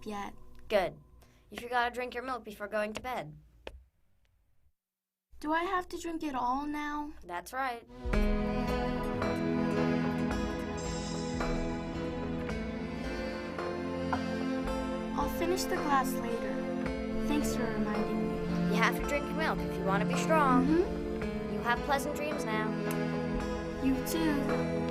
yet. Good. You sure gotta drink your milk before going to bed. Do I have to drink it all now? That's right. I'll finish the glass later. Thanks for reminding me. You have to drink your milk if you want to be strong. Mm-hmm. You have pleasant dreams now. You too.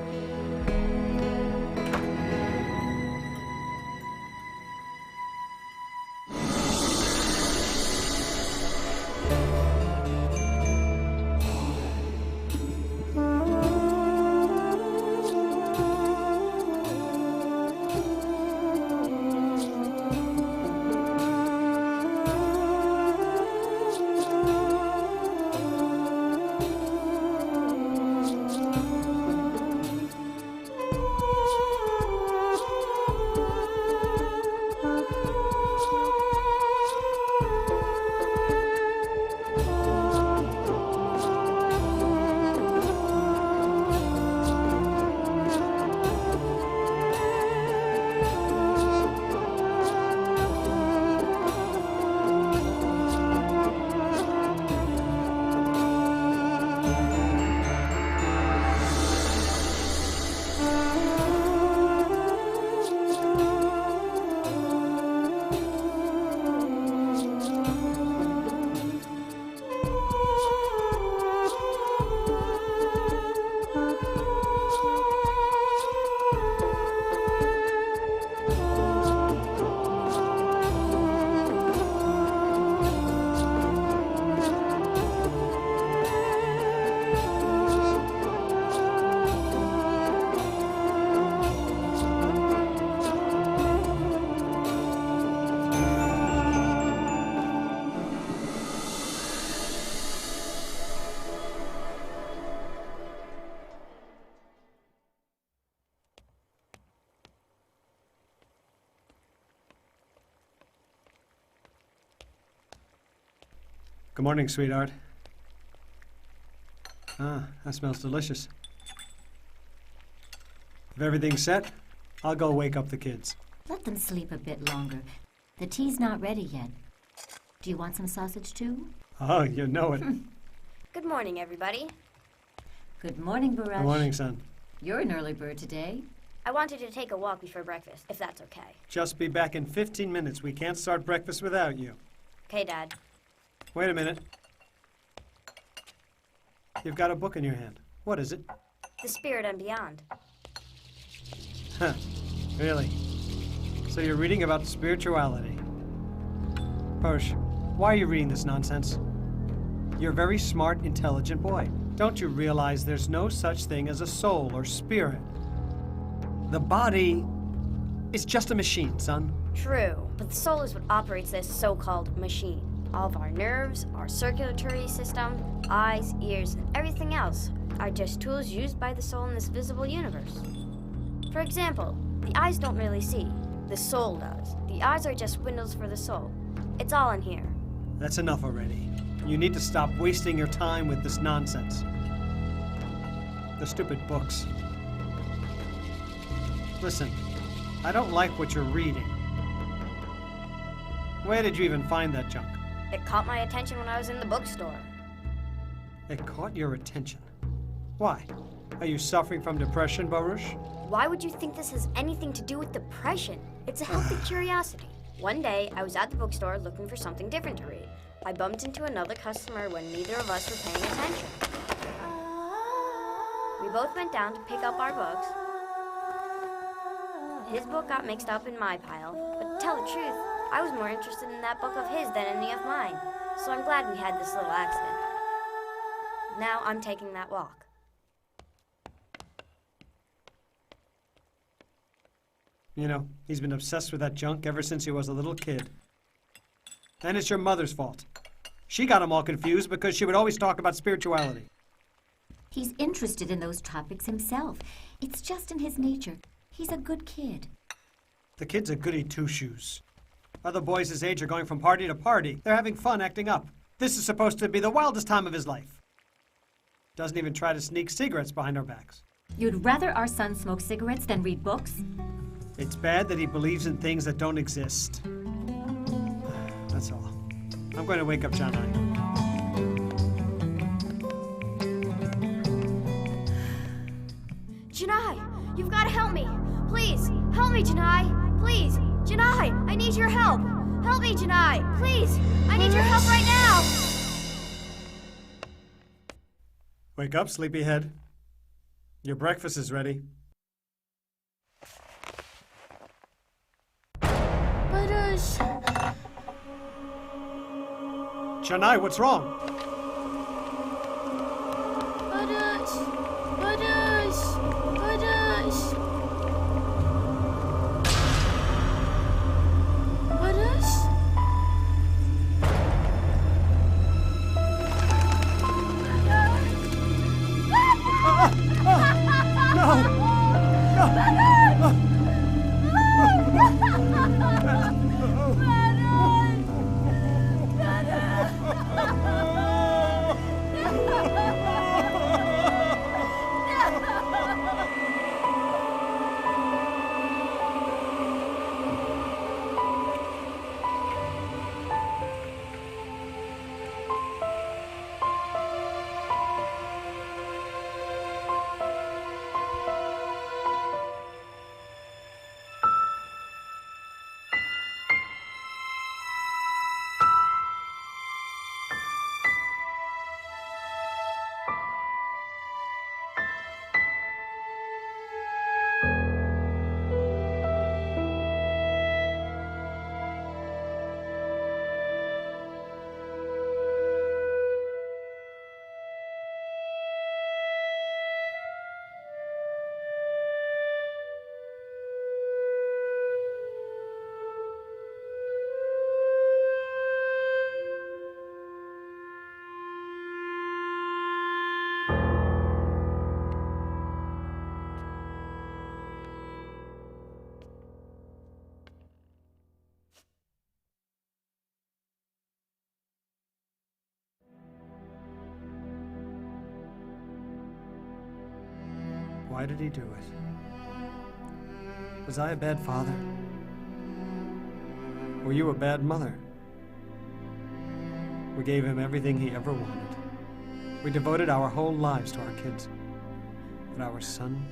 Good morning, sweetheart. Ah, that smells delicious. If everything's set, I'll go wake up the kids. Let them sleep a bit longer. The tea's not ready yet. Do you want some sausage too? Oh, you know it. Good morning, everybody. Good morning, Baruch. Good morning, son. You're an early bird today. I wanted to take a walk before breakfast, if that's okay. Just be back in 15 minutes. We can't start breakfast without you. Okay, Dad. Wait a minute. You've got a book in your hand. What is it? The Spirit and Beyond. Huh. Really? So you're reading about spirituality. Posh, why are you reading this nonsense? You're a very smart, intelligent boy. Don't you realize there's no such thing as a soul or spirit? The body is just a machine, son. True, but the soul is what operates this so-called machine. All of our nerves, our circulatory system, eyes, ears, and everything else are just tools used by the soul in this visible universe. For example, the eyes don't really see. The soul does. The eyes are just windows for the soul. It's all in here. That's enough already. You need to stop wasting your time with this nonsense. The stupid books. Listen, I don't like what you're reading. Where did you even find that junk? It caught my attention when I was in the bookstore. It caught your attention. Why? Are you suffering from depression, Baruch? Why would you think this has anything to do with depression? It's a healthy curiosity. One day, I was at the bookstore looking for something different to read. I bumped into another customer when neither of us were paying attention. We both went down to pick up our books. His book got mixed up in my pile, but to tell the truth, I was more interested in that book of his than any of mine, so I'm glad we had this little accident. Now I'm taking that walk. You know, he's been obsessed with that junk ever since he was a little kid. And it's your mother's fault. She got him all confused because she would always talk about spirituality. He's interested in those topics himself. It's just in his nature. He's a good kid. The kid's a goody two-shoes. Other boys his age are going from party to party. They're having fun acting up. This is supposed to be the wildest time of his life. Doesn't even try to sneak cigarettes behind our backs. You'd rather our son smoke cigarettes than read books? It's bad that he believes in things that don't exist. That's all. I'm going to wake up Janai. Janai, you've got to help me. Please, help me, Janai. Please, Janai, I need your help. Help me, Janai. Please, I need your help right now. Wake up, sleepyhead. Your breakfast is ready. Barush! Janai, what's wrong? Barush! Barush! Barush! Barush? Why did he do it? Was I a bad father? Were you a bad mother? We gave him everything he ever wanted. We devoted our whole lives to our kids. But our son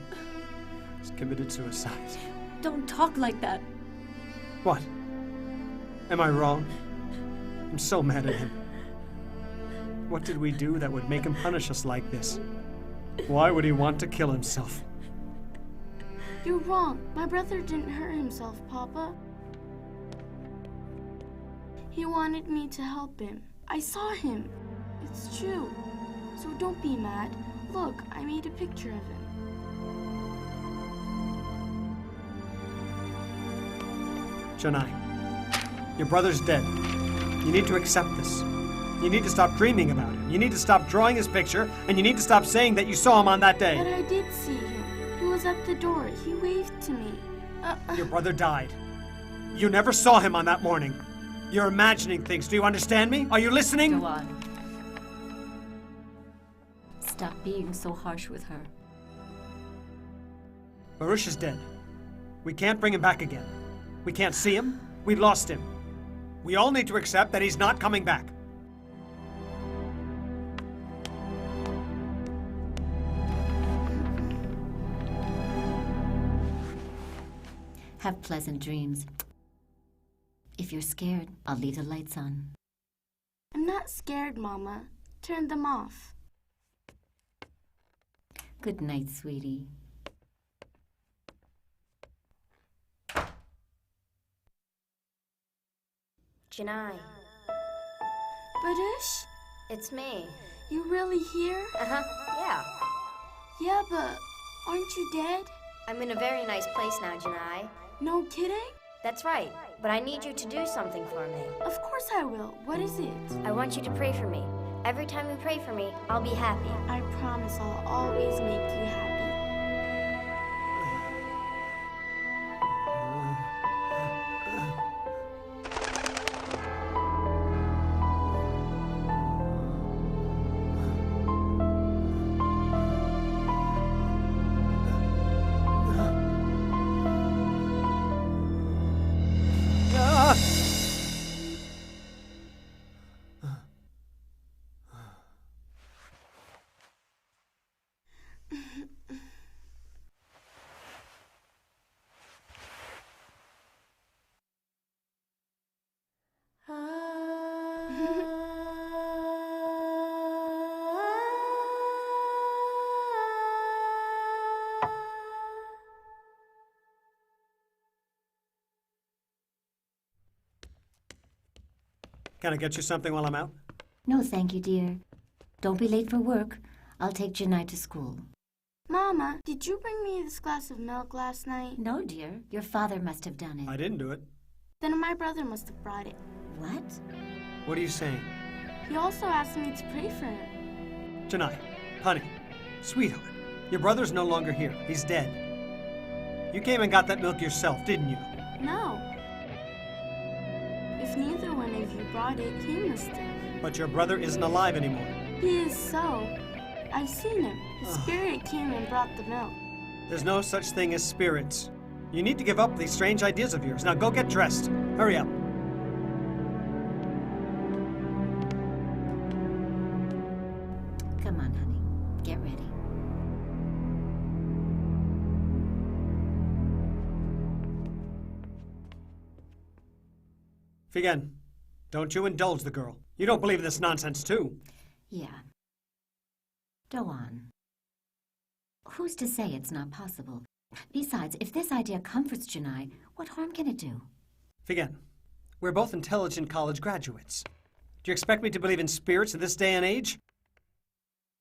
has committed suicide. Don't talk like that. What? Am I wrong? I'm so mad at him. What did we do that would make him punish us like this? Why would he want to kill himself? You're wrong. My brother didn't hurt himself, Papa. He wanted me to help him. I saw him. It's true. So don't be mad. Look, I made a picture of him. Janai, your brother's dead. You need to accept this. You need to stop dreaming about him. You need to stop drawing his picture, and you need to stop saying that you saw him on that But day. I did see him. He was at the door. He waved to me. Your brother died. You never saw him on that morning. You're imagining things. Do you understand me? Are you listening? Go on. Stop being so harsh with her. Baruch is dead. We can't bring him back again. We can't see him. We lost him. We all need to accept that he's not coming back. Have pleasant dreams. If you're scared, I'll leave the lights on. I'm not scared, Mama. Turn them off. Good night, sweetie. Janai, Baruch, it's me. you really here? Uh-huh, yeah. Yeah, but aren't you dead? I'm in a very nice place now, Janai. No kidding? That's right, but I need you to do something for me. Of course I will. What is it? I want you to pray for me. Every time you pray for me, I'll be happy. I promise I'll always make you happy. Can I get you something while I'm out? No, thank you, dear. Don't be late for work. I'll take Janai to school. Mama, did you bring me this glass of milk last night? No, dear. Your father must have done it. I didn't do it. Then my brother must have brought it. What? What are you saying? He also asked me to pray for him. Janai, honey, sweetheart, your brother's no longer here. He's dead. You came and got that milk yourself, didn't you? No. If neither one of you brought it, he must have. But your brother isn't alive anymore. He is so. I've seen him. His spirit came and brought the milk. There's no such thing as spirits. You need to give up these strange ideas of yours. Now go get dressed. Hurry up. Come on, honey. Get ready. Figen, don't you indulge the girl. You don't believe in this nonsense, too. Yeah. Go on. Who's to say it's not possible? Besides, if this idea comforts Janai, what harm can it do? Figen, we're both intelligent college graduates. Do you expect me to believe in spirits in this day and age?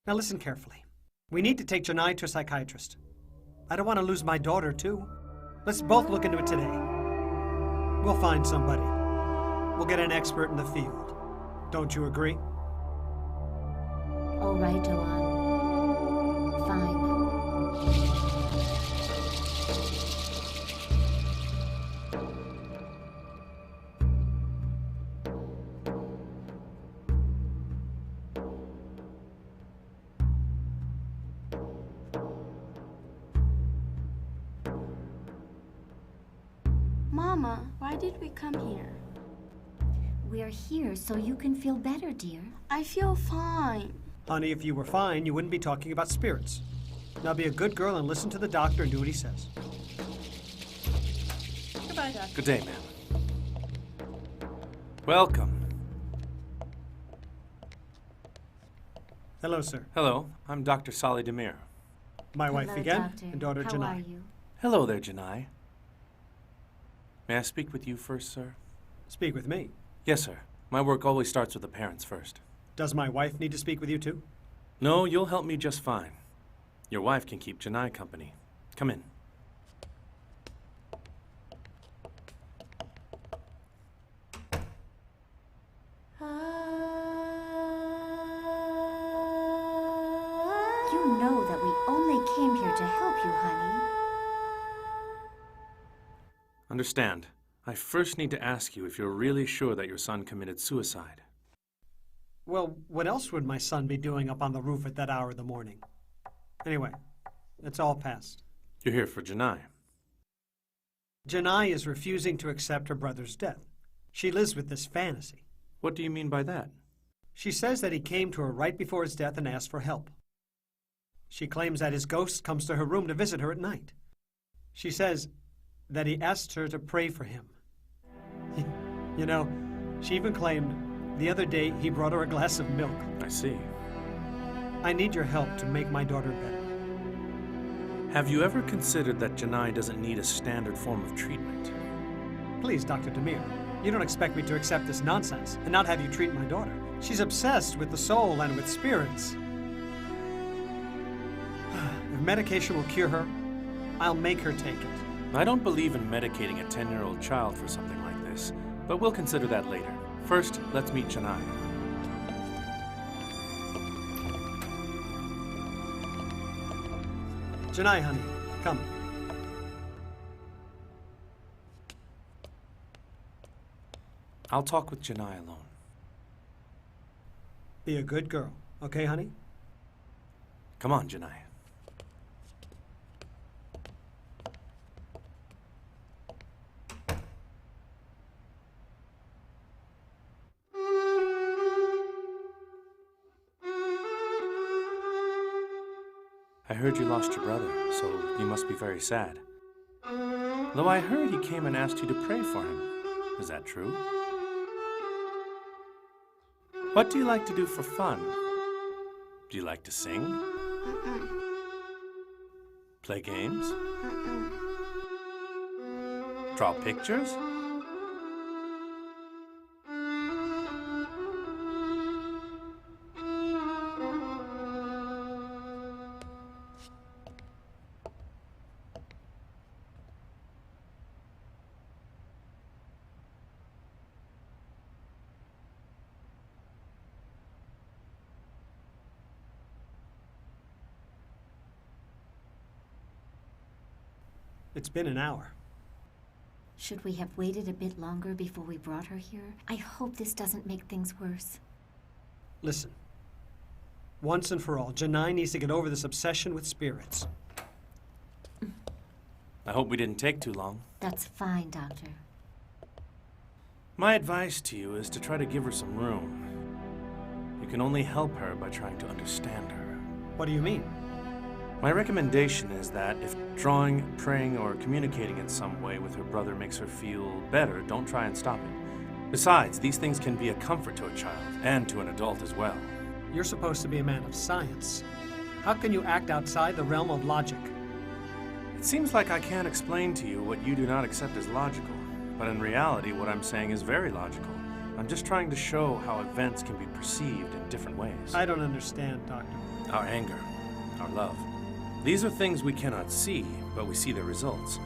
Now listen carefully. We need to take Janai to a psychiatrist. I don't want to lose my daughter, too. Let's both look into it today. We'll find somebody. We'll get an expert in the field. Don't you agree? All right, Joanne. Fine. Mama, why did we come here? We're here so you can feel better, dear. I feel fine. Honey, if you were fine, you wouldn't be talking about spirits. Now be a good girl and listen to the doctor and do what he says. Goodbye, Doc. Good day, ma'am. Welcome. Hello, sir. Hello, I'm Dr. Sally Demir. My wife, Hello, Figen, doctor. and daughter, How Janai. are you? Hello there, Janai. May I speak with you first, sir? Speak with me. Yes, sir. My work always starts with the parents first. Does my wife need to speak with you, too? No, you'll help me just fine. Your wife can keep Janai company. Come in. You know that we only came here to help you, honey. Understand. I first need to ask you if you're really sure that your son committed suicide. Well, what else would my son be doing up on the roof at that hour of the morning? Anyway, it's all past. You're here for Janai. Janai is refusing to accept her brother's death. She lives with this fantasy. What do you mean by that? She says that he came to her right before his death and asked for help. She claims that his ghost comes to her room to visit her at night. She says that he asked her to pray for him. You know, she even claimed the other day he brought her a glass of milk. I see. I need your help to make my daughter better. Have you ever considered that Janai doesn't need a standard form of treatment? Please, Dr. Demir, you don't expect me to accept this nonsense and not have you treat my daughter. She's obsessed with the soul and with spirits. If medication will cure her, I'll make her take it. I don't believe in medicating a 10-year-old child for something like this, but we'll consider that later. First, let's meet Janai. Janai, honey, come. I'll talk with Janai alone. Be a good girl, okay, honey? Come on, Janai. I heard you lost your brother, so you must be very sad. Though I heard he came and asked you to pray for him. Is that true? What do you like to do for fun? Do you like to sing? Mm-mm. Play games? Mm-mm. Draw pictures? It's been an hour. Should we have waited a bit longer before we brought her here? I hope this doesn't make things worse. Listen. Once and for all, Janai needs to get over this obsession with spirits. I hope we didn't take too long. That's fine, Doctor. My advice to you is to try to give her some room. You can only help her by trying to understand her. What do you mean? My recommendation is that if drawing, praying, or communicating in some way with her brother makes her feel better, don't try and stop it. Besides, these things can be a comfort to a child, and to an adult as well. You're supposed to be a man of science. How can you act outside the realm of logic? It seems like I can't explain to you what you do not accept as logical, but in reality, what I'm saying is very logical. I'm just trying to show how events can be perceived in different ways. I don't understand, Doctor. Our anger, our love. These are things we cannot see, but we see their results.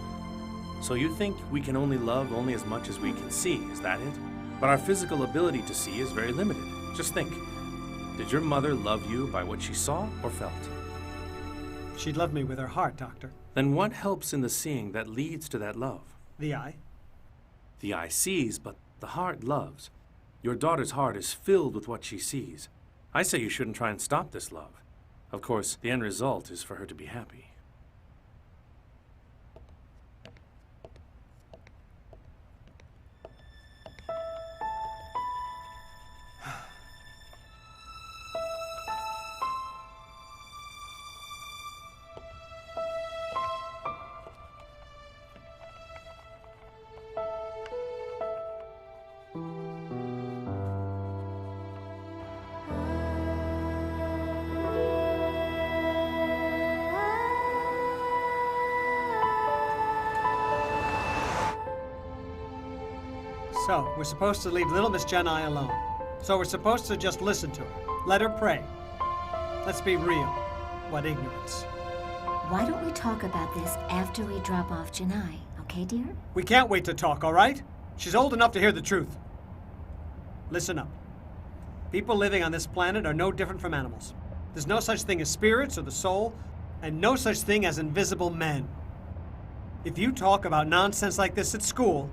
So you think we can only love only as much as we can see, is that it? But our physical ability to see is very limited. Just think, did your mother love you by what she saw or felt? She'd love me with her heart, Doctor. Then what helps in the seeing that leads to that love? The eye? The eye sees, but the heart loves. Your daughter's heart is filled with what she sees. I say you shouldn't try and stop this love. Of course, the end result is for her to be happy. So, we're supposed to leave little Miss Janai alone. So we're supposed to just listen to her. Let her pray. Let's be real. What ignorance. Why don't we talk about this after we drop off Janai, okay, dear? We can't wait to talk, all right? She's old enough to hear the truth. Listen up. People living on this planet are no different from animals. There's no such thing as spirits or the soul, and no such thing as invisible men. If you talk about nonsense like this at school,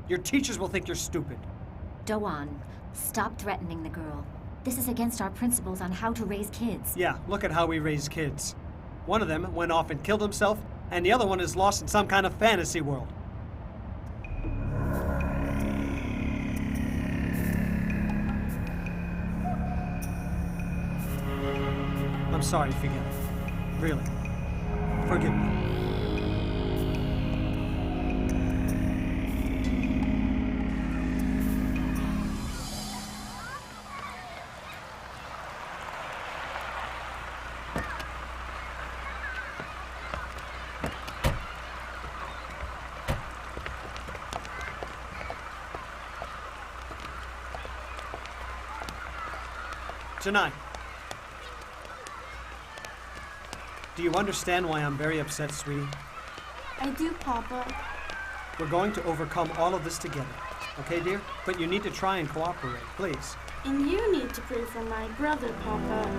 your teachers will think you're stupid. Doan, stop threatening the girl. This is against our principles on how to raise kids. Yeah, look at how we raise kids. One of them went off and killed himself, and the other one is lost in some kind of fantasy world. I'm sorry, forgive me. Really. Forgive me. Janai, do you understand why I'm very upset, sweetie? I do, Papa. We're going to overcome all of this together. Okay, dear? But you need to try and cooperate, please. And you need to pray for my brother, Papa.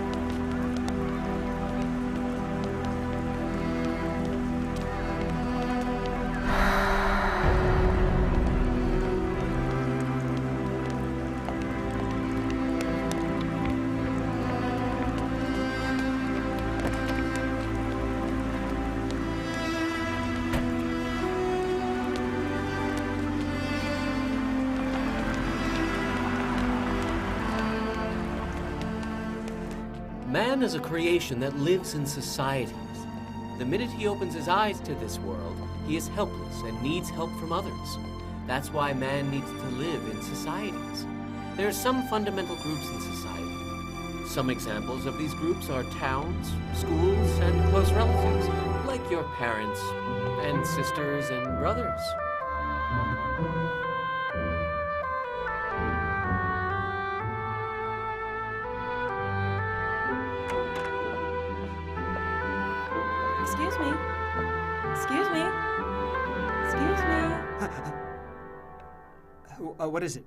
Man is a creation that lives in societies. The minute he opens his eyes to this world, he is helpless and needs help from others. That's why man needs to live in societies. There are some fundamental groups in society. Some examples of these groups are towns, schools, and close relatives, like your parents and sisters and brothers. Excuse me. Excuse me. Excuse me. What is it?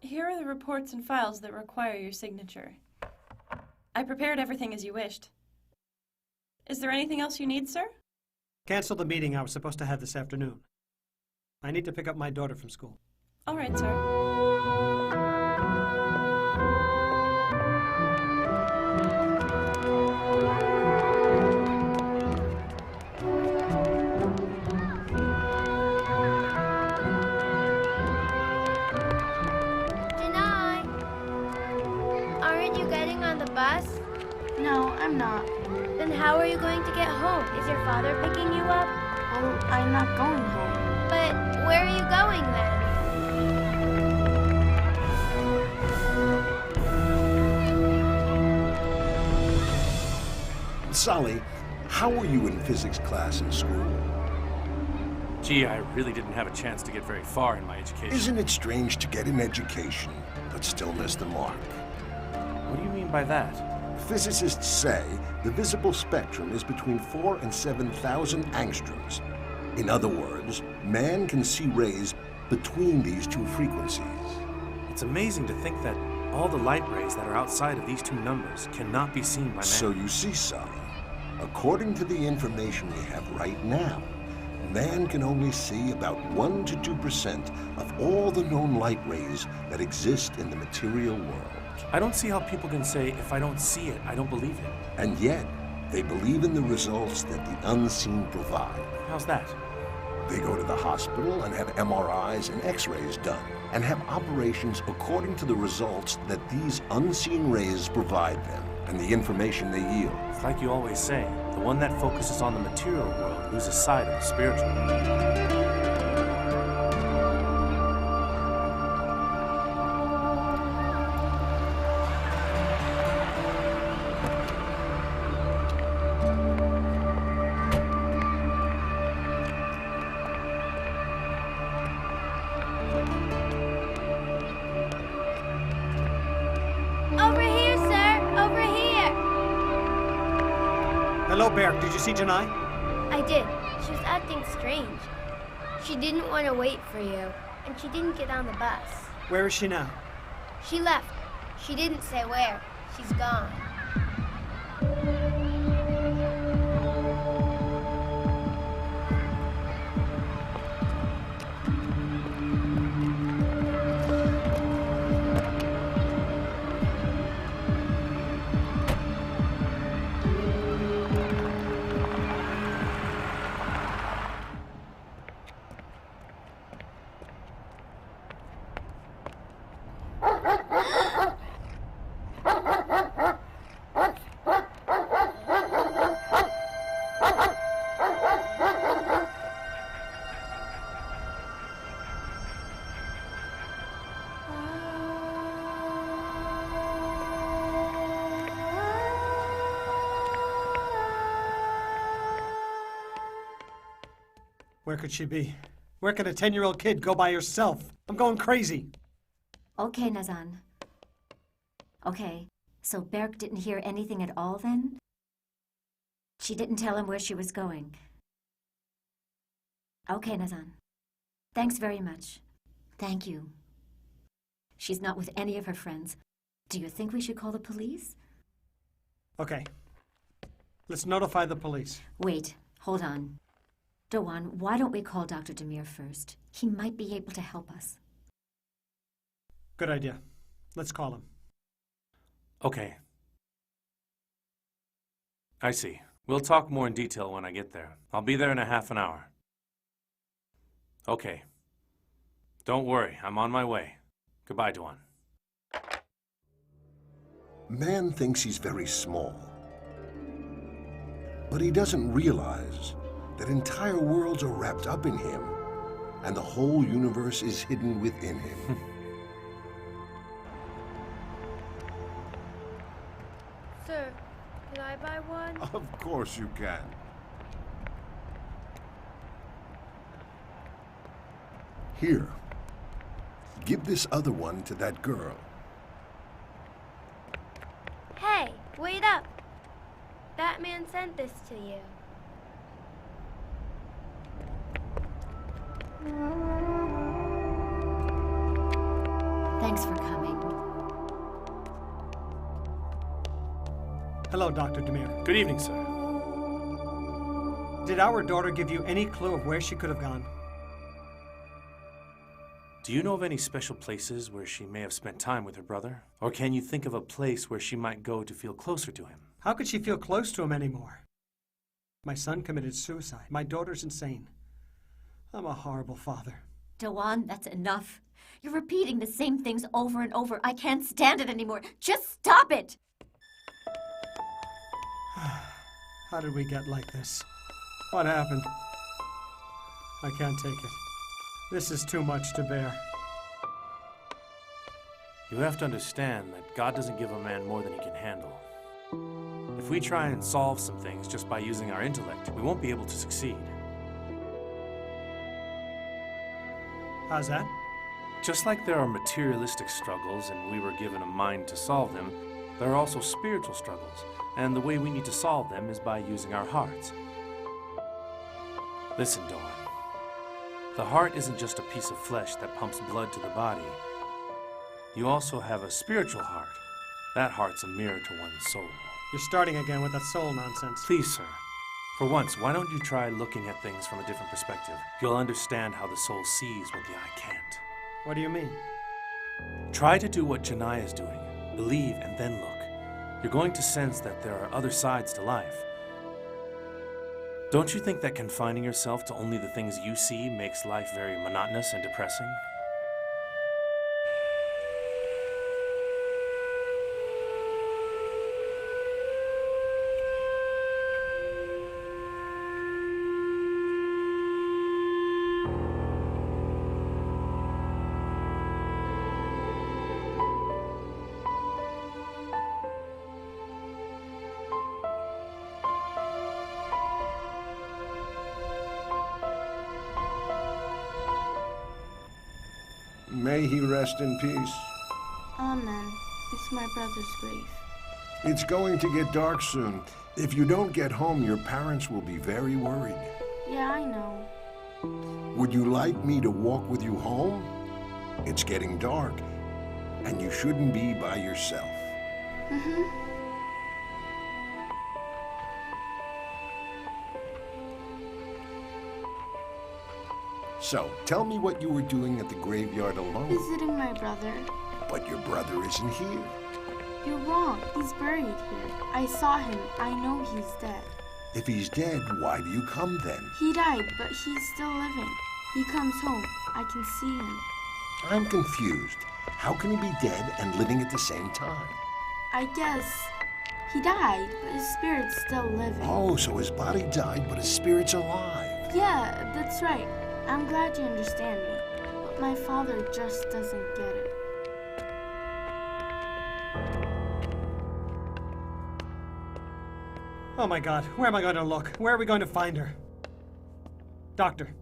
Here are the reports and files that require your signature. I prepared everything as you wished. Is there anything else you need, sir? Cancel the meeting I was supposed to have this afternoon. I need to pick up my daughter from school. All right, sir. Janai, aren't you getting on the bus? No, I'm not. Then how are you going to get home? Is your father picking you up? Oh, I'm not going home. But where are you going then? Sully, how were you in physics class in school? Gee, I really didn't have a chance to get very far in my education. Isn't it strange to get an education, but still miss the mark? What do you mean by that? Physicists say the visible spectrum is between 4,000 and 7,000 angstroms. In other words, man can see rays between these two frequencies. It's amazing to think that all the light rays that are outside of these two numbers cannot be seen by man. So you see, Sully, according to the information we have right now, man can only see about 1 to 2% of all the known light rays that exist in the material world. I don't see how people can say, if I don't see it, I don't believe it. And yet, they believe in the results that the unseen provide. How's that? They go to the hospital and have MRIs and X-rays done, and have operations according to the results that these unseen rays provide them, and the information they yield. It's like you always say, the one that focuses on the material world loses sight of the spiritual. Over here, sir! Over here! Hello, Berk. Did you see Janai? I did. She was acting strange. She didn't want to wait for you, and she didn't get on the bus. Where is she now? She left. She didn't say where. She's gone. Where could she be? Where can a 10-year-old kid go by herself? I'm going crazy. Okay, Nazan. Okay, so Berk didn't hear anything at all then? She didn't tell him where she was going. Okay, Nazan. Thanks very much. Thank you. She's not with any of her friends. Do you think we should call the police? Okay. Let's notify the police. Wait, hold on. Doan, why don't we call Dr. Demir first? He might be able to help us. Good idea. Let's call him. Okay. I see. We'll talk more in detail when I get there. I'll be there in a half an hour. Okay. Don't worry, I'm on my way. Goodbye, Duan. Man thinks he's very small, but he doesn't realize that entire worlds are wrapped up in him, and the whole universe is hidden within him. Sir, can I buy one? Of course you can. Here. Give this other one to that girl. Hey, wait up! Batman sent this to you. Thanks for coming. Hello, Dr. Demir. Good evening, sir. Did our daughter give you any clue of where she could have gone? Do you know of any special places where she may have spent time with her brother? Or can you think of a place where she might go to feel closer to him? How could she feel close to him anymore? My son committed suicide. My daughter's insane. I'm a horrible father. Dewan, that's enough. You're repeating the same things over and over. I can't stand it anymore. Just stop it! How did we get like this? What happened? I can't take it. This is too much to bear. You have to understand that God doesn't give a man more than he can handle. If we try and solve some things just by using our intellect, we won't be able to succeed. How's that? Just like there are materialistic struggles and we were given a mind to solve them, there are also spiritual struggles, and the way we need to solve them is by using our hearts. Listen, Dawn. The heart isn't just a piece of flesh that pumps blood to the body. You also have a spiritual heart. That heart's a mirror to one's soul. You're starting again with that soul nonsense. Please, sir. For once, why don't you try looking at things from a different perspective? You'll understand how the soul sees what the eye can't. What do you mean? Try to do what Janai is doing. Believe and then look. You're going to sense that there are other sides to life. Don't you think that confining yourself to only the things you see makes life very monotonous and depressing? May he rest in peace. Amen. It's my brother's grave. It's going to get dark soon. If you don't get home, your parents will be very worried. Yeah, I know. Would you like me to walk with you home? It's getting dark, and you shouldn't be by yourself. Mm-hmm. So, tell me what you were doing at the graveyard alone. Visiting my brother. But your brother isn't here. You're wrong. He's buried here. I saw him. I know he's dead. If he's dead, why do you come then? He died, but he's still living. He comes home. I can see him. I'm confused. How can he be dead and living at the same time? I guess he died, but his spirit's still living. Oh, so his body died, but his spirit's alive. Yeah, that's right. I'm glad you understand me, but my father just doesn't get it. Oh my God, where am I going to look? Where are we going to find her? Doctor,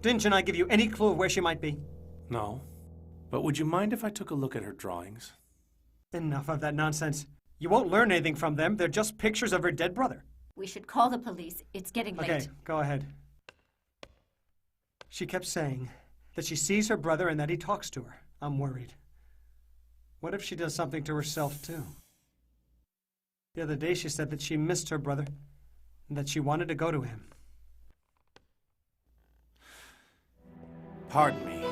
didn't Janai give you any clue of where she might be? No. But would you mind if I took a look at her drawings? Enough of that nonsense. You won't learn anything from them. They're just pictures of her dead brother. We should call the police. It's getting late. Okay, go ahead. She kept saying that she sees her brother and that he talks to her. I'm worried. What if she does something to herself, too? The other day she said that she missed her brother and that she wanted to go to him. Pardon me,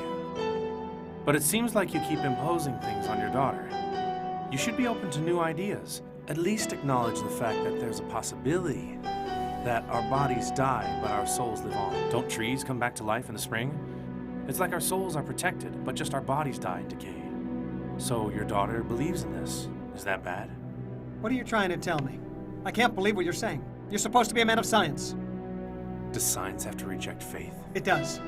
but it seems like you keep imposing things on your daughter. You should be open to new ideas. At least acknowledge the fact that there's a possibility that our bodies die, but our souls live on. Don't trees come back to life in the spring? It's like our souls are protected, but just our bodies die and decay. So your daughter believes in this. Is that bad? What are you trying to tell me? I can't believe what you're saying. You're supposed to be a man of science. Does science have to reject faith? It does.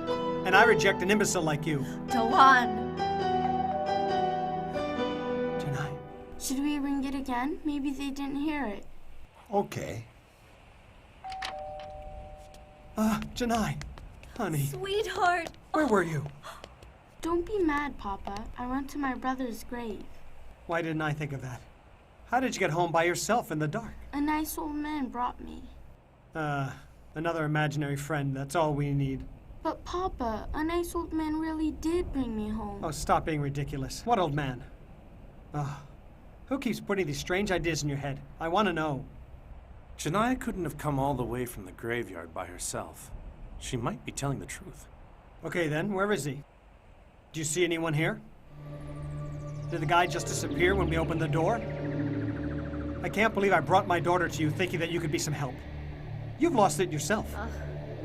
And I reject an imbecile like you. Dewan! Janai, Should we ring it again? Maybe they didn't hear it. Okay. Janai. Honey, Sweetheart! where were you? Don't be mad, Papa. I went to my brother's grave. Why didn't I think of that? How did you get home by yourself in the dark? A nice old man brought me. Another imaginary friend. That's all we need. But Papa, a nice old man really did bring me home. Oh, stop being ridiculous. What old man? Who keeps putting these strange ideas in your head? I want to know. Janai couldn't have come all the way from the graveyard by herself. She might be telling the truth. Okay then, where is he? Do you see anyone here? Did the guy just disappear when we opened the door? I can't believe I brought my daughter to you thinking that you could be some help. You've lost it yourself.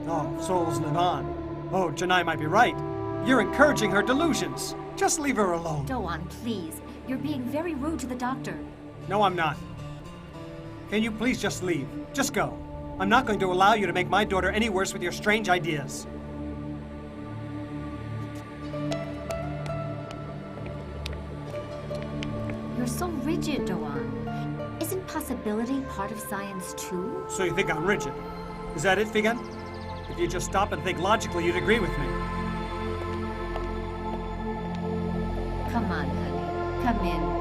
Oh, souls live on. Oh, Janai might be right. You're encouraging her delusions. Just leave her alone. Doan, please. You're being very rude to the doctor. No, I'm not. Can you please just leave? Just go. I'm not going to allow you to make my daughter any worse with your strange ideas. You're so rigid, Doan. Isn't possibility part of science too? So you think I'm rigid? Is that it, Figen? If you just stop and think logically, you'd agree with me. Come on, honey. Come in.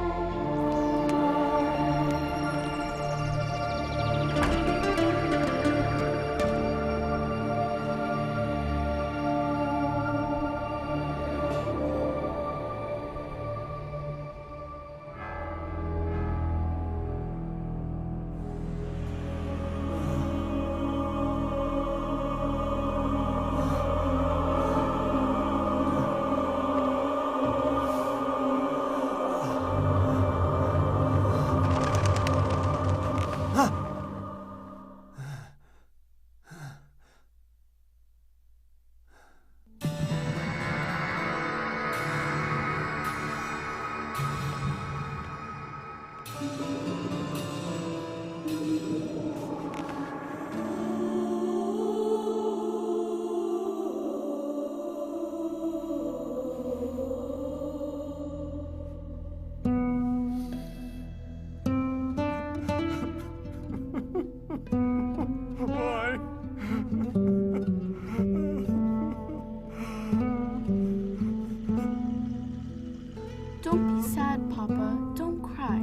Don't be sad, Papa. Don't cry.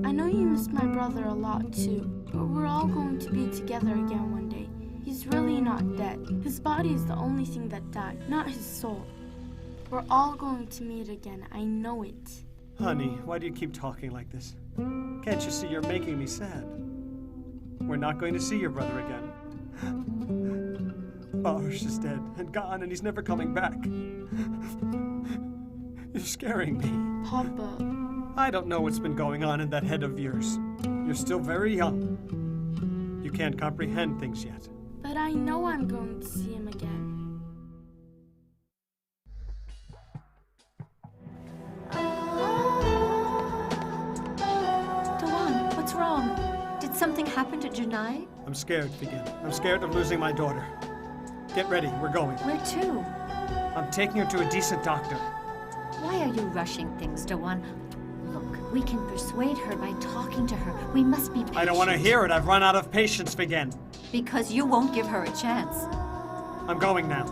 I know you miss my brother a lot too, but we're all going to be together again one day. He's really not dead. His body is the only thing that died, not his soul. We're all going to meet again. I know it. Honey, why do you keep talking like this? Can't you see you're making me sad? We're not going to see your brother again. Baruch is dead and gone, and he's never coming back. You're scaring me. Papa. I don't know what's been going on in that head of yours. You're still very young. You can't comprehend things yet. But I know I'm going to see him again. Doan, what's wrong? Did something happen to Janai? I'm scared, Figen. I'm scared of losing my daughter. Get ready, we're going. Where to? I'm taking her to a decent doctor. Why are you rushing things, Doan? Look, we can persuade her by talking to her. We must be patient. I don't want to hear it. I've run out of patience, Figen. Because you won't give her a chance. I'm going now.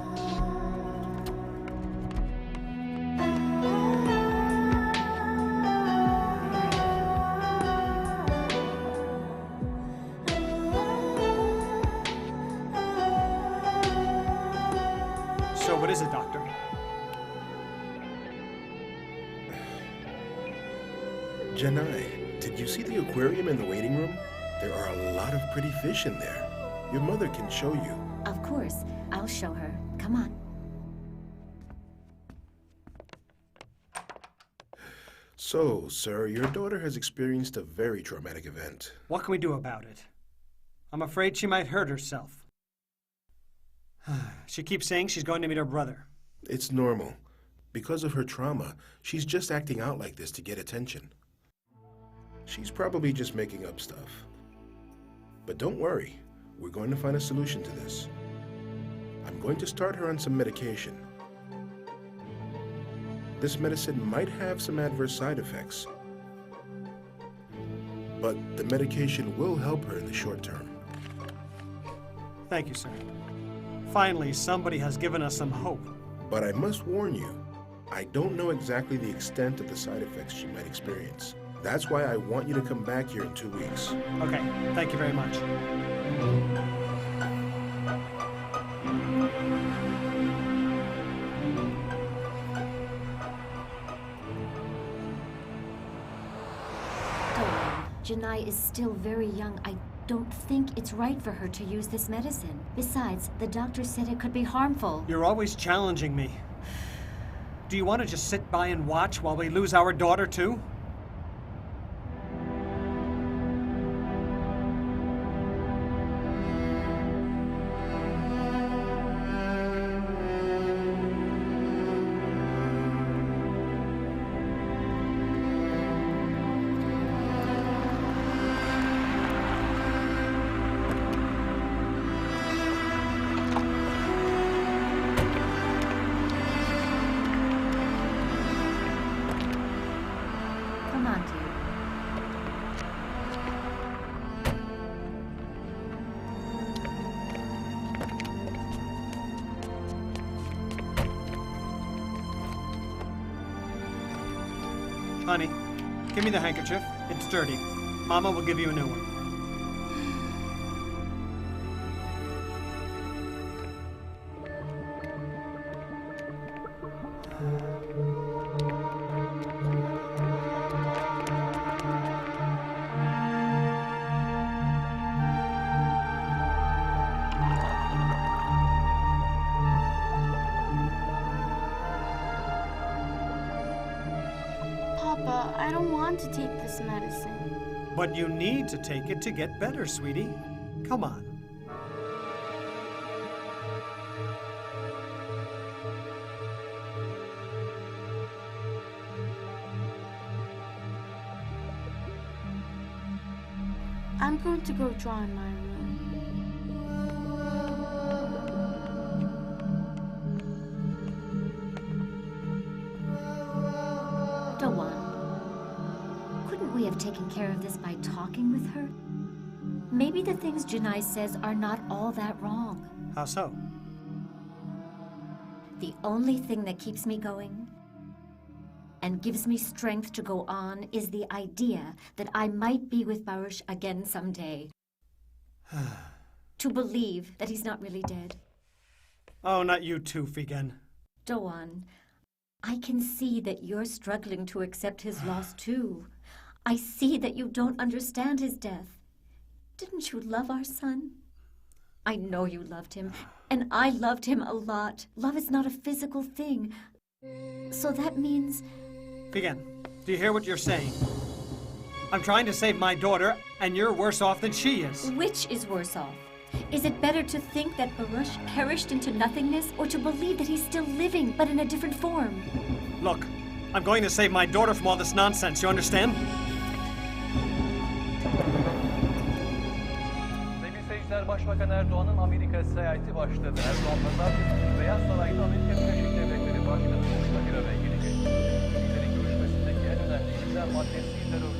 So what is it, doctor? Janai, did you see the aquarium in the waiting room? There are a lot of pretty fish in there. Your mother can show you. Of course. I'll show her. Come on. So, sir, your daughter has experienced a very traumatic event. What can we do about it? I'm afraid she might hurt herself. She keeps saying she's going to meet her brother. It's normal. Because of her trauma, she's just acting out like this to get attention. She's probably just making up stuff. But don't worry, we're going to find a solution to this. I'm going to start her on some medication. This medicine might have some adverse side effects, but the medication will help her in the short term. Thank you, sir. Finally, somebody has given us some hope. But I must warn you, I don't know exactly the extent of the side effects she might experience. That's why I want you to come back here in 2 weeks. Okay, thank you very much. Janai is still very young. I don't think it's right for her to use this medicine. Besides, the doctor said it could be harmful. You're always challenging me. Do you want to just sit by and watch while we lose our daughter, too? Come on, dear. Honey, give me the handkerchief. It's dirty. Mama will give you a new one. Papa, I don't want to take this medicine. But you need to take it to get better, sweetie. Come on. I'm going to go draw in my room. Dawan, couldn't we have taken care of this by talking with her? Maybe the things Janai says are not all that wrong. How so? The only thing that keeps me going and gives me strength to go on is the idea that I might be with Baruch again someday. To believe that he's not really dead. Oh, not you too, Figen. Dawan, I can see that you're struggling to accept his loss too. I see that you don't understand his death. Didn't you love our son? I know you loved him, and I loved him a lot. Love is not a physical thing. So that means... Figen, do you hear what you're saying? I'm trying to save my daughter, and you're worse off than she is. Which is worse off? Is it better to think that Baruch perished into nothingness, or to believe that he's still living, but in a different form? Look, I'm going to save my daughter from all this nonsense, you understand? Sevgili seyirciler, Başbakan Erdoğan'ın Amerika seyahati başladı. Erdoğan pazartesi Beyaz Saray'da Amerika Birleşik Devletleri Başkanı Bush'la bir araya gelecek. İkililerin görüşmesindeki en önemli gündem maddesi terör.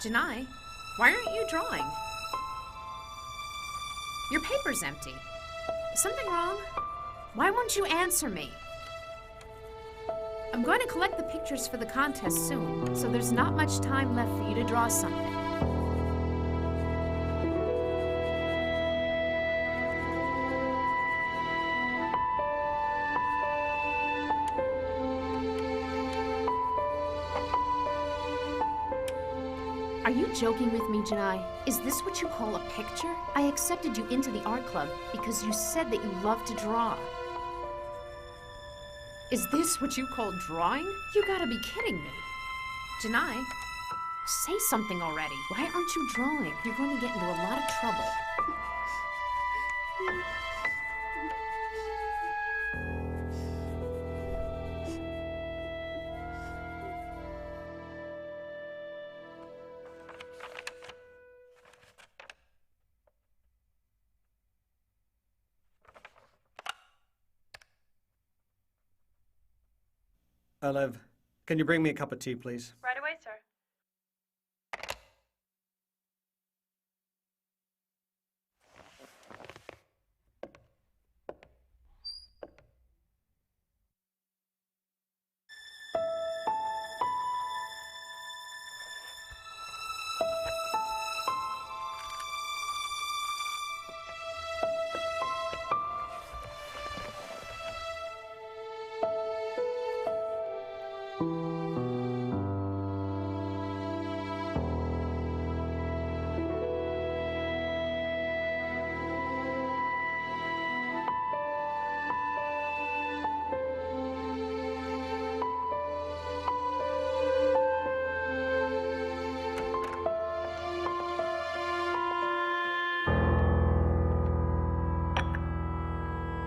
Janai, why aren't you drawing? Your paper's empty. Is something wrong? Why won't you answer me? I'm going to collect the pictures for the contest soon, so there's not much time left for you to draw something. Are you joking with me, Janai? Is this what you call a picture? I accepted you into the art club because you said that you love to draw. Is this what you call drawing? You gotta be kidding me. Janai, say something already. Why aren't you drawing? You're going to get into a lot of trouble. Lev, can you bring me a cup of tea, please? Right away, sir.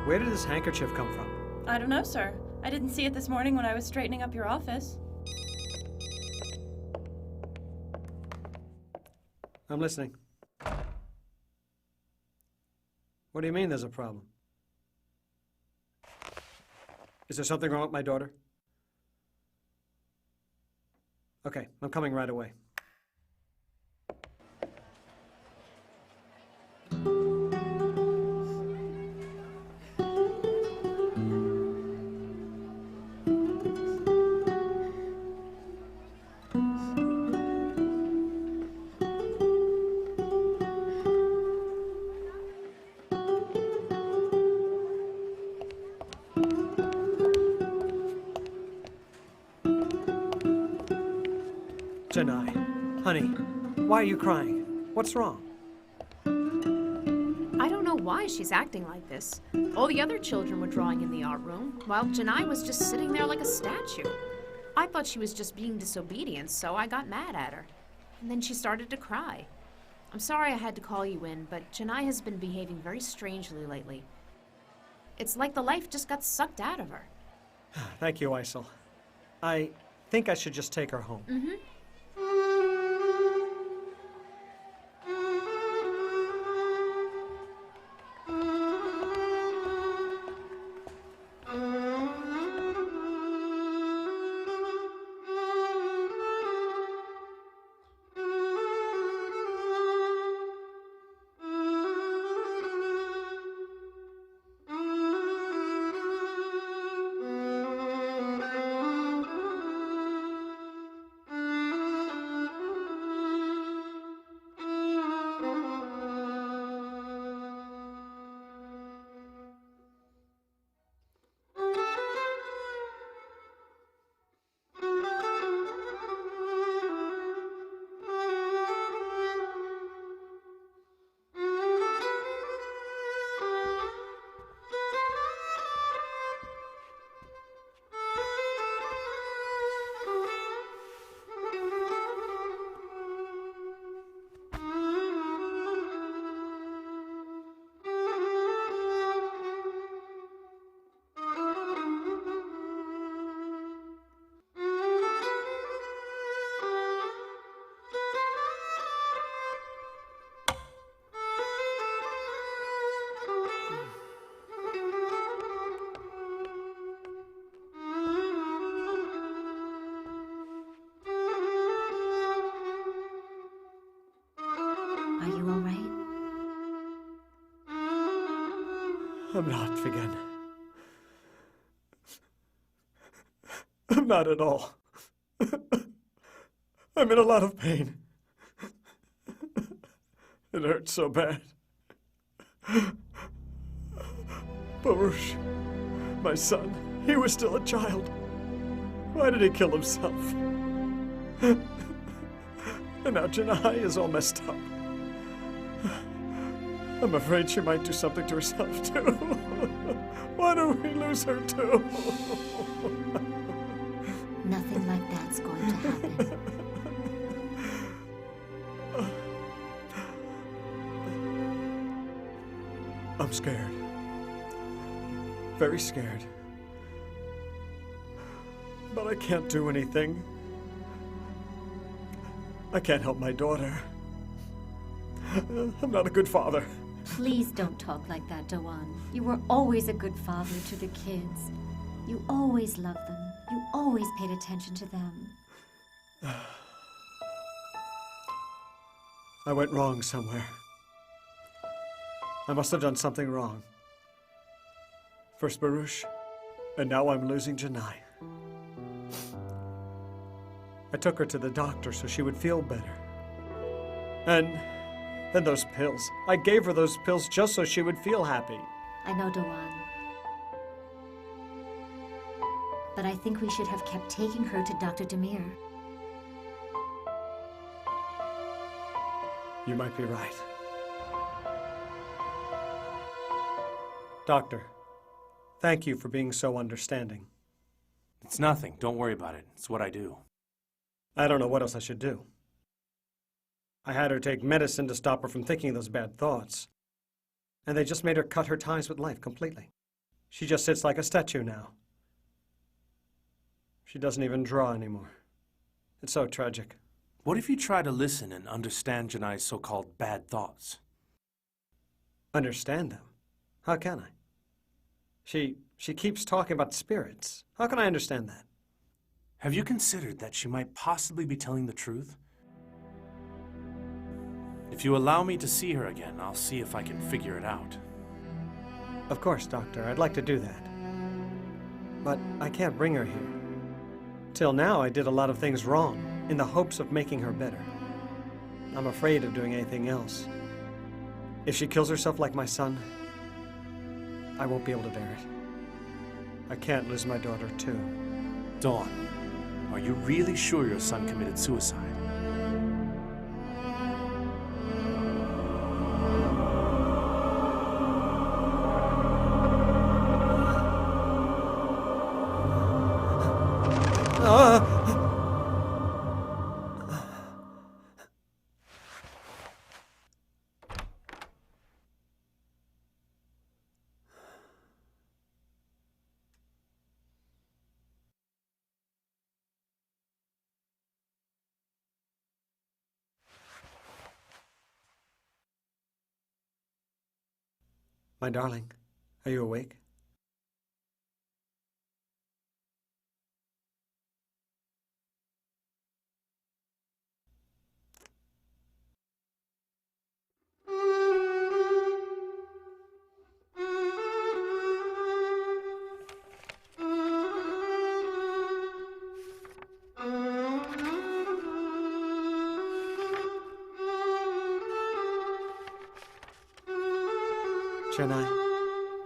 Where did this handkerchief come from? I don't know, sir. I didn't see it this morning when I was straightening up your office. I'm listening. What do you mean there's a problem? Is there something wrong with my daughter? Okay, I'm coming right away. Janai, honey, why are you crying? What's wrong? I don't know why she's acting like this. All the other children were drawing in the art room, while Janai was just sitting there like a statue. I thought she was just being disobedient, so I got mad at her. And then she started to cry. I'm sorry I had to call you in, but Janai has been behaving very strangely lately. It's like the life just got sucked out of her. Thank you, Isel. I think I should just take her home. Mm-hmm. Are you all right? I'm not, Vigen. I'm not at all. I'm in a lot of pain. It hurts so bad. Baruch, my son, he was still a child. Why did he kill himself? And now Janai is all messed up. I'm afraid she might do something to herself, too. Why do we lose her, too? Nothing like that's going to happen. I'm scared. Very scared. But I can't do anything. I can't help my daughter. I'm not a good father. Please don't talk like that, Dawan. You were always a good father to the kids. You always loved them. You always paid attention to them. I went wrong somewhere. I must have done something wrong. First Baruch, and now I'm losing Janai. I took her to the doctor so she would feel better. And then those pills. I gave her those pills just so she would feel happy. I know, Dawan. But I think we should have kept taking her to Dr. Demir. You might be right. Doctor, thank you for being so understanding. It's nothing. Don't worry about it. It's what I do. I don't know what else I should do. I had her take medicine to stop her from thinking those bad thoughts. And they just made her cut her ties with life completely. She just sits like a statue now. She doesn't even draw anymore. It's so tragic. What if you try to listen and understand Janai's so-called bad thoughts? Understand them? How can I? She keeps talking about spirits. How can I understand that? Have you considered that she might possibly be telling the truth? If you allow me to see her again, I'll see if I can figure it out. Of course, Doctor. I'd like to do that. But I can't bring her here. Till now, I did a lot of things wrong, in the hopes of making her better. I'm afraid of doing anything else. If she kills herself like my son, I won't be able to bear it. I can't lose my daughter, too. Dawn, are you really sure your son committed suicide? My darling, are you awake? Janai,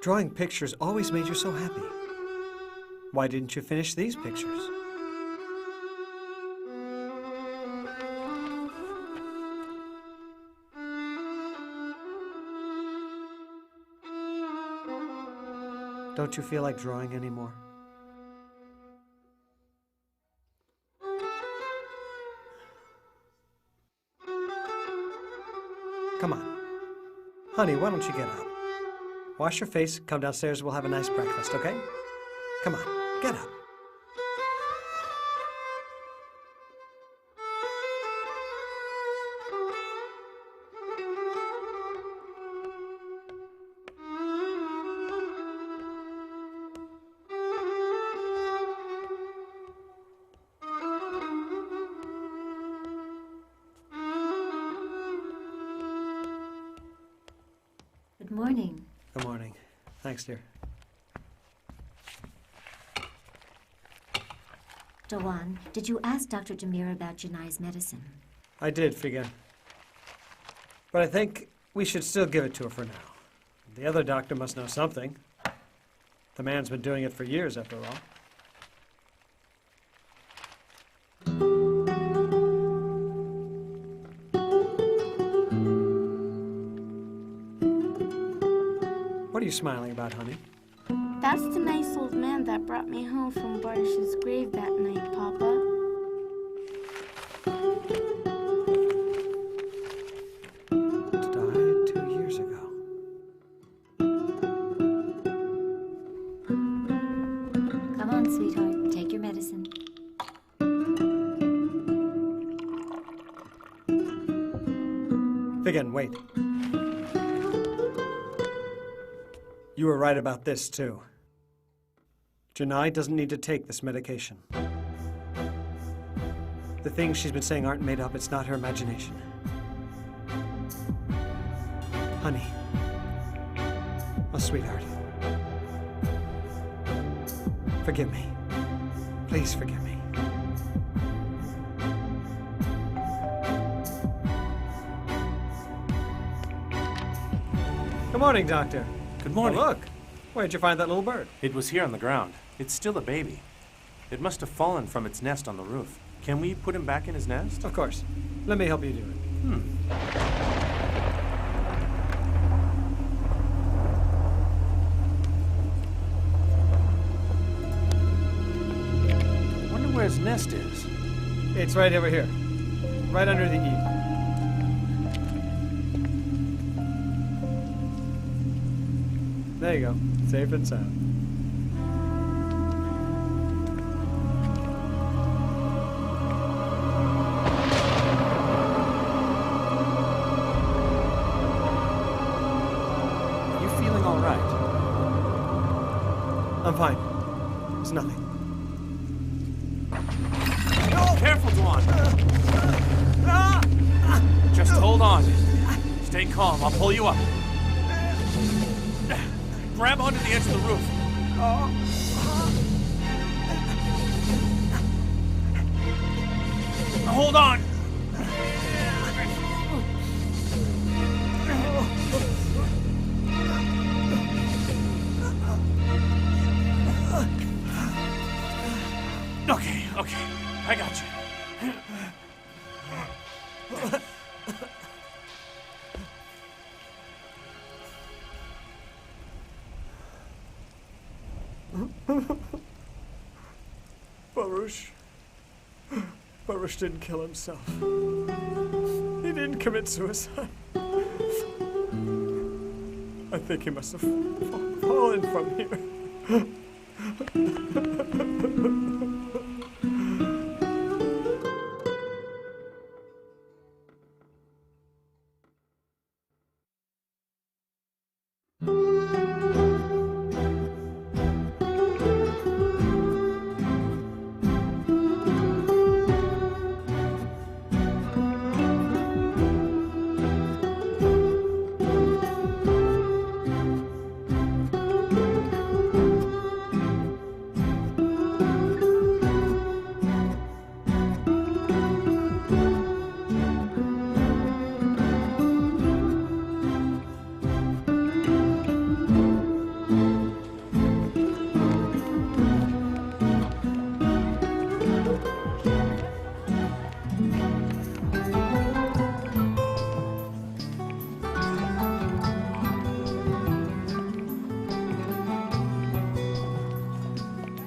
drawing pictures always made you so happy. Why didn't you finish these pictures? Don't you feel like drawing anymore? Come on. Honey, why don't you get up? Wash your face, come downstairs, we'll have a nice breakfast, okay? Come on, get up. Good morning. Good morning. Thanks, dear. Dawan, did you ask Dr. Demir about Janai's medicine? I did, Figen. But I think we should still give it to her for now. The other doctor must know something. The man's been doing it for years, after all. What are you smiling about, honey? That's the nice old man that brought me home from Barish's grave that night, Papa. Died 2 years ago. Come on, sweetheart. Take your medicine. Figen, wait. You were right about this, too. Janai doesn't need to take this medication. The things she's been saying aren't made up. It's not her imagination. Honey. Oh, sweetheart. Forgive me. Please forgive me. Good morning, Doctor. Good morning. Oh, look. Where'd you find that little bird? It was here on the ground. It's still a baby. It must have fallen from its nest on the roof. Can we put him back in his nest? Of course. Let me help you do it. Wonder where his nest is. It's right over here. Right under the eave. There you go. Safe and sound. Are you feeling all right? I'm fine. It's nothing. Careful, Dawan. Just hold on. Stay calm. I'll pull you up. Grab onto the edge of the roof. Hold on. Okay. I got you. Baruch didn't kill himself. He didn't commit suicide. I think he must have fallen from here.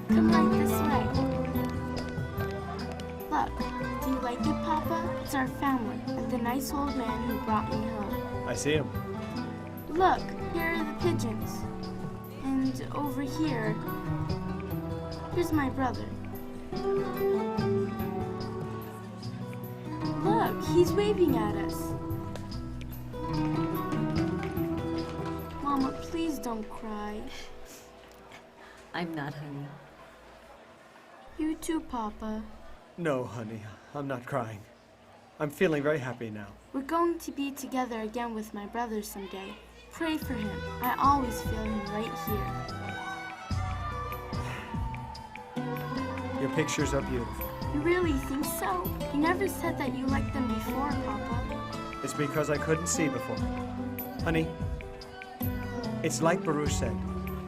Come right this way. Look, do you like it, Papa? It's our family and the nice old man who brought me home. I see him. Look, here are the pigeons. And over here, here's my brother. Look, he's waving at us. Mama, please don't cry. I'm not, honey. You too, Papa. No, honey, I'm not crying. I'm feeling very happy now. We're going to be together again with my brother someday. pray for him. I always feel him right here. Your pictures are beautiful. You really think so? You never said that you liked them before, Papa. It's because I couldn't see before. Honey, it's like Baruch said.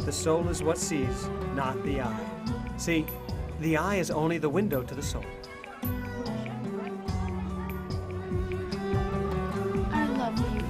The soul is what sees, not the eye. See, the eye is only the window to the soul. I love you.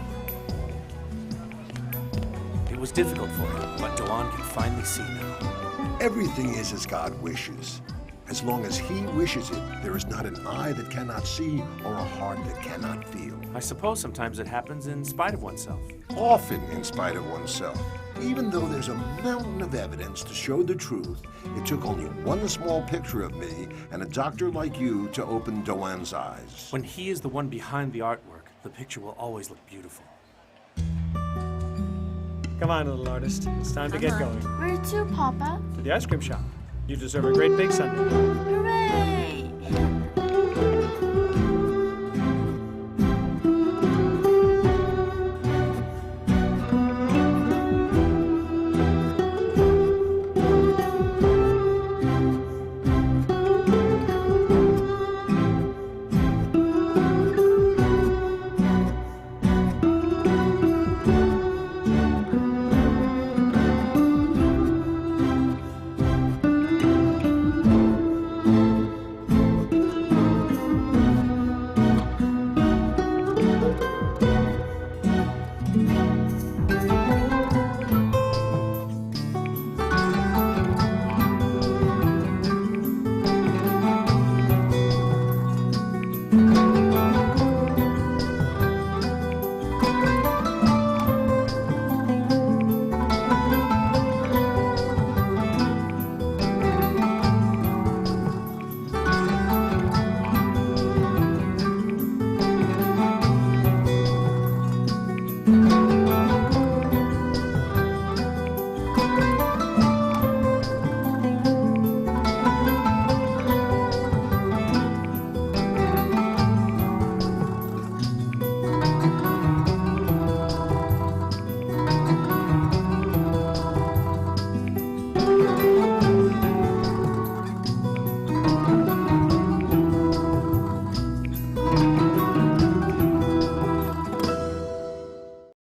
It was difficult for him, but Doan can finally see now. Everything is as God wishes. As long as he wishes it, there is not an eye that cannot see or a heart that cannot feel. I suppose sometimes it happens in spite of oneself. Often in spite of oneself. Even though there's a mountain of evidence to show the truth, it took only one small picture of me and a doctor like you to open Doan's eyes. When he is the one behind the artwork, the picture will always look beautiful. Come on, little artist. It's time to get going. Where to, Papa? To the ice cream shop. You deserve a great big sundae. Hooray!